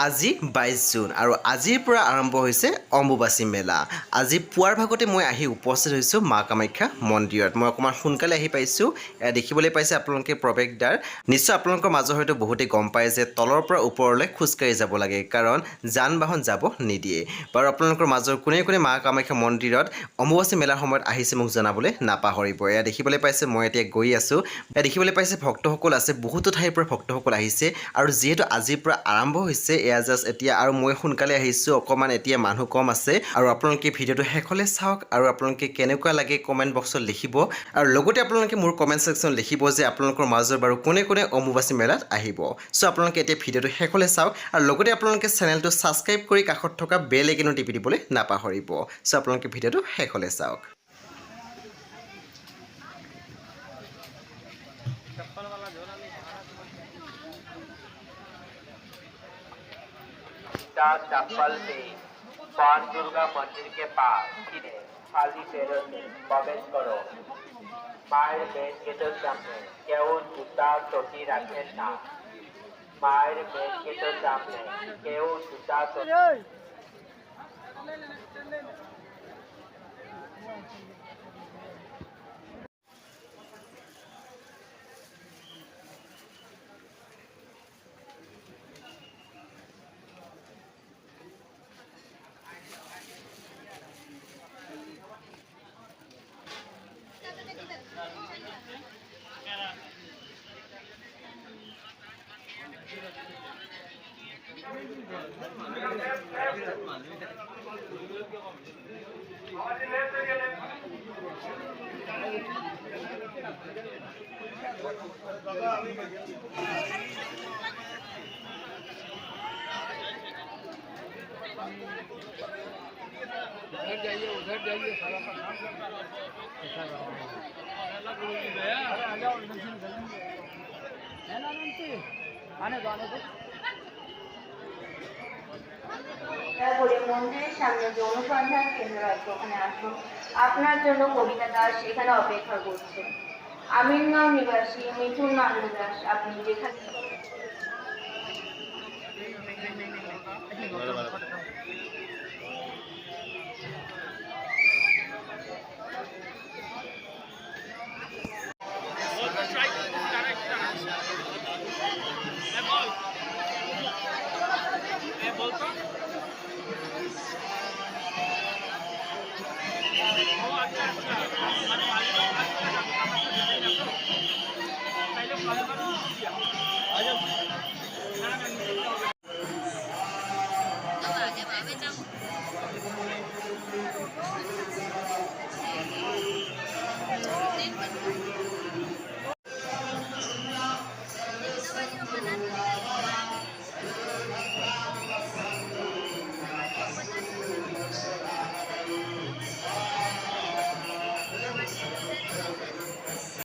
আজি 22 জুন আৰু আজিৰ পৰা আৰম্ভ হৈছে অম্বুবাচী মেলা। আজি পুৱাৰ ভাগতে মই আহি উপস্থিত হৈছোঁ মা কামাখ্যা মন্দিৰত। মই অকণমান সোনকালে আহি পাইছোঁ। দেখিবলৈ পাইছে আপোনালোকে প্ৰৱেশদ্বাৰ। নিশ্চয় আপোনালোকৰ মাজৰ হয়তো বহুতেই গম পায় যে তলৰ পৰা ওপৰলৈ খোজকাঢ়ি যাব লাগে, কাৰণ যান বাহন যাব নিদিয়ে। বাৰু আপোনালোকৰ মাজৰ কোনে কোনে মা কামাখ্যা মন্দিৰত অম্বুবাচী মেলাৰ সময়ত আহিছে মোক জনাবলৈ নাপাহৰিব। দেখিবলৈ পাইছে মই এতিয়া গৈ আছোঁ। দেখিবলৈ পাইছে ভক্তসকল আছে, বহুতো ঠাইৰ পৰা ভক্তসকল আহিছে আৰু যিহেতু আজিৰ পৰা আৰম্ভ হৈছে জাষ্ট এতিয়া আৰু মই সোনকালে আহিছোঁ, অকণমান এতিয়া মানুহ কম আছে। আৰু আপোনালোকে ভিডিঅ'টো শেষলৈ চাওক আৰু আপোনালোকে কেনেকুৱা লাগে কমেণ্ট বক্সত লিখিব। আৰু লগতে আপোনালোকে মোৰ কমেণ্ট ছেকশ্যনত লিখিব যে আপোনালোকৰ মাজৰ বাৰু কোনে কোনে অম্বুবাচী মেলাত আহিব। চ' আপোনালোকে এতিয়া ভিডিঅ'টো শেষলৈ চাওক আৰু লগতে আপোনালোকে চেনেলটো ছাবস্ক্ৰাইব কৰি কাষত থকা বেল আইকনটো টিপি দিবলৈ নাপাহৰিব। চ' আপোনালোকে ভিডিঅ'টো শেষলৈ চাওক। चप्पल में पान दुर्गा मंदिर के पास खाली पैरों से प्रवेश करो। मायर मेन गेटेर सामने केउ जूता चटी राखें ना। मायर मेन गेटेर सामने केउ जूता चटी उधर जाइए सारा का काम মন্দিরের সামনে যে অনুসন্ধান কেন্দ্র আছে ওখানে আসুন। আপনার জন্য কবিতা দাস এখানে অপেক্ষা করছে। আমিনগাঁও নিবাসী মিঠুন নন্দ দাস, আপনি যেখানে